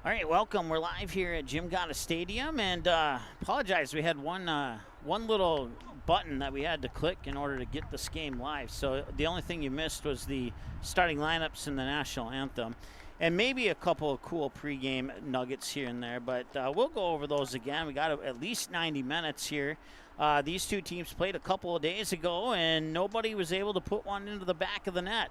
All right, welcome. We're live here at Dakota Stadium, and apologize. We had one little button that we had to click in order to get this game live. So the only thing you missed was the starting lineups and the national anthem, and maybe a couple of cool pregame nuggets here and there. But we'll go over those again. We got at least 90 minutes here. These two teams played a couple of days ago, and nobody was able to put one into the back of the net.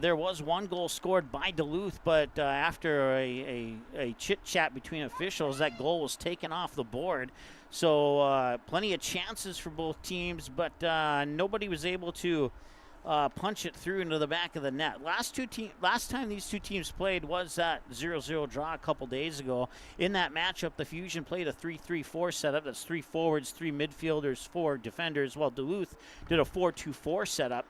There was one goal scored by Duluth, but after a chit-chat between officials, that goal was taken off the board. So plenty of chances for both teams, but nobody was able to punch it through into the back of the net. Last time these two teams played was that 0-0 draw a couple days ago. In that matchup, the Fusion played a 3-3-4 setup. That's 3 forwards, 3 midfielders, 4 defenders, while Duluth did a 4-2-4 setup.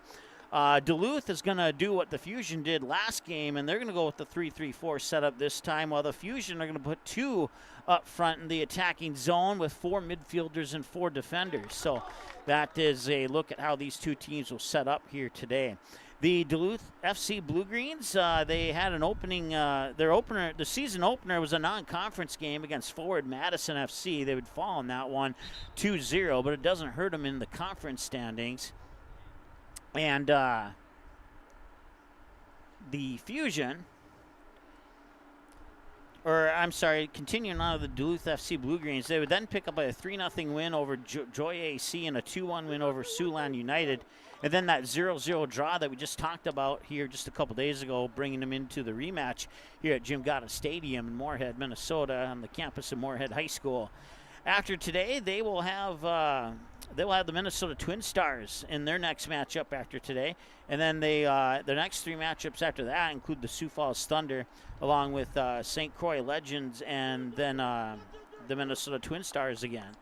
Duluth is going to do what the Fusion did last game, and they're going to go with the 3-3-4 setup this time, while the Fusion are going to put 2 up front in the attacking zone with 4 midfielders and 4 defenders. So that is a look at how these two teams will set up here today. The Duluth FC Blue Greens, they had an opening, the season opener was a non-conference game against forward Madison FC. They would fall in that one 2-0, but it doesn't hurt them in the conference standings. And the Fusion, continuing on with the Duluth FC Blue Greens, they would then pick up a 3-0 win over Joy AC and a 2-1 win over Siouxland United. And then that 0-0 draw that we just talked about here just a couple days ago, bringing them into the rematch here at Dakota Stadium in Moorhead, Minnesota, on the campus of Moorhead High School. After today, they will have the Minnesota Twin Stars in their next matchup after today, and then their next 3 matchups after that include the Sioux Falls Thunder, along with St. Croix Legends, and then the Minnesota Twin Stars again.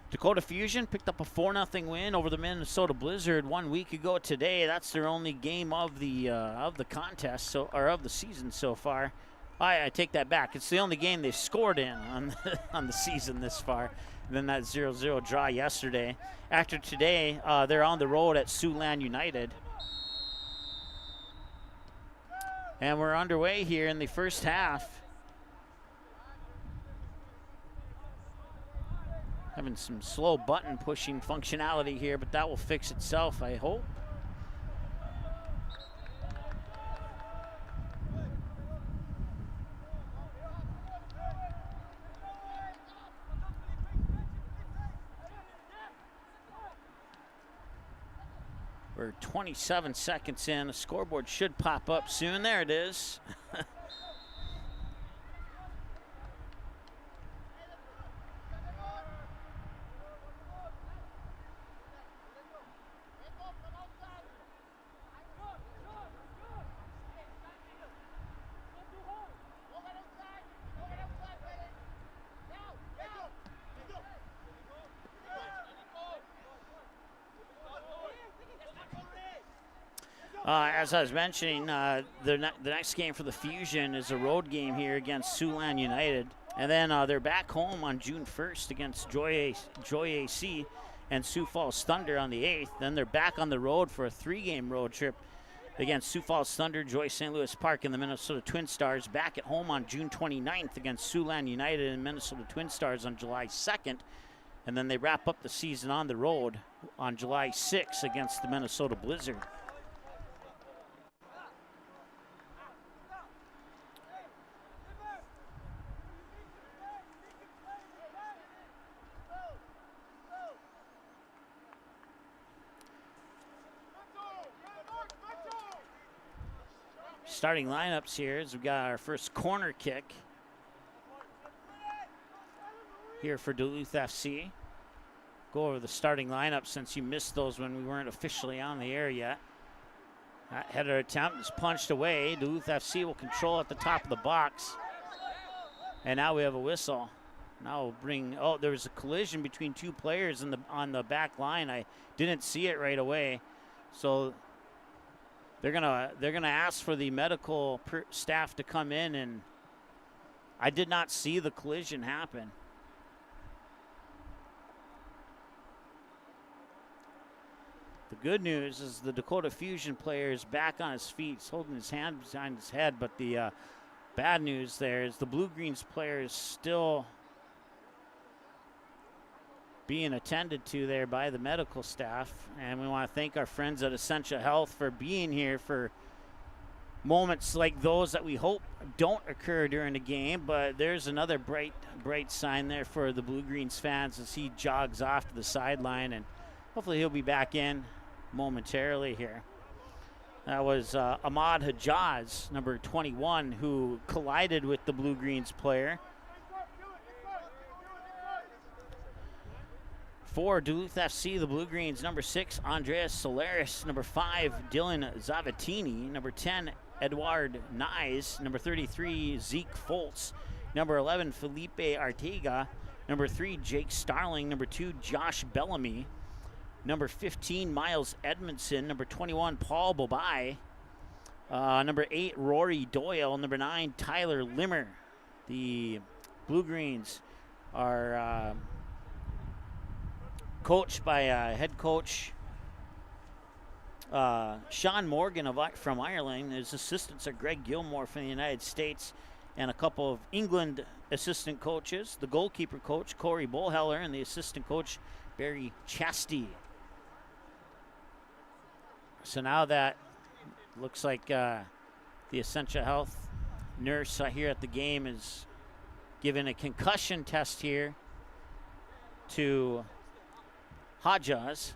Dakota Fusion picked up a 4-0 win over the Minnesota Blizzard 1 week ago today. That's their only game of the contest, or of the season so far. I take that back. It's the only game they've scored in on the season this far. And then that 0-0 draw yesterday. After today, they're on the road at Siouxland United. And we're underway here in the first half. Having some slow button pushing functionality here, but that will fix itself, I hope. We're 27 seconds in. The scoreboard should pop up soon. There it is. As I was mentioning, the next game for the Fusion is a road game here against Siouxland United. And then they're back home on June 1st against Joy AC and Sioux Falls Thunder on the 8th. Then they're back on the road for a 3-game road trip against Sioux Falls Thunder, Joy St. Louis Park, and the Minnesota Twin Stars. Back at home on June 29th against Siouxland United and Minnesota Twin Stars on July 2nd. And then they wrap up the season on the road on July 6th against the Minnesota Blizzard. Starting lineups here is we've got our first corner kick here for Duluth FC. Go over the starting lineup since you missed those when we weren't officially on the air yet. That header attempt is punched away. Duluth FC will control at the top of the box. And now we have a whistle. Now we'll bring, there was a collision between 2 players on the back line. I didn't see it right away. So they're gonna ask for the medical staff to come in, and I did not see the collision happen. The good news is the Dakota Fusion player is back on his feet. He's holding his hand behind his head, but the bad news there is the Blue-Greens player is still being attended to there by the medical staff. And we want to thank our friends at Essentia Health for being here for moments like those that we hope don't occur during the game. But there's another bright sign there for the Blue-Greens fans as he jogs off to the sideline, and hopefully he'll be back in momentarily here. That was Ahmad Hajaz, number 21, who collided with the Blue-Greens player. For Duluth FC, the Blue-Greens, number 6, Andreas Solaris, number 5, Dylan Zavatini, number 10, Eduard Nyes, number 33, Zeke Foltz, number 11, Felipe Arteaga, number 3, Jake Starling, number 2, Josh Bellamy, number 15, Miles Edmondson, number 21, Paul Bobai, number 8, Rory Doyle, number 9, Tyler Limmer. The Blue-Greens are coached by head coach Sean Morgan from Ireland. His assistants are Greg Gilmore from the United States and a couple of England assistant coaches, the goalkeeper coach Corey Bolheller and the assistant coach Barry Chasty. So now that looks like the Essentia Health nurse here at the game is giving a concussion test here to Hajaz.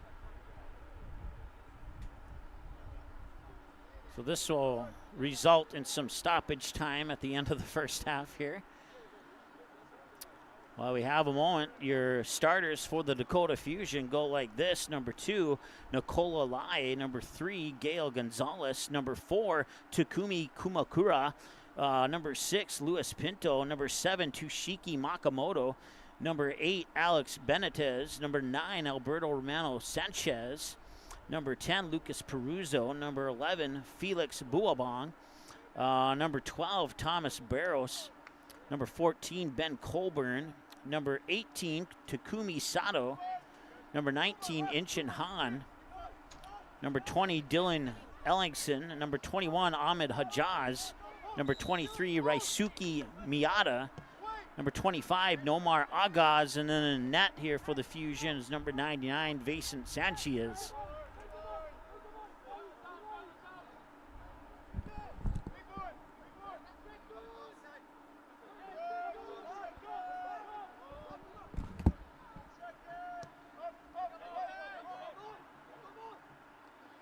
So this will result in some stoppage time at the end of the first half here. While we have a moment, your starters for the Dakota Fusion go like this. Number 2, Nicola Lai. Number 3, Gail Gonzalez. Number 4, Takumi Kumakura. Number 6, Luis Pinto. Number 7, Tushiki Makamoto. Number 8, Alex Benitez. Number 9, Alberto Romano Sanchez. Number 10, Lucas Peruzzo. Number 11, Felix Buabong. Number 12, Thomas Barros. Number 14, Ben Colburn. Number 18, Takumi Sato. Number 19, Inchin Han. Number 20, Dylan Ellingson. Number 21, Ahmed Hajaz. Number 23, Raisuke Miyata. Number 25, Nomar Agaz. And then in net here for the Fusion is number 99, Vason Sanchez.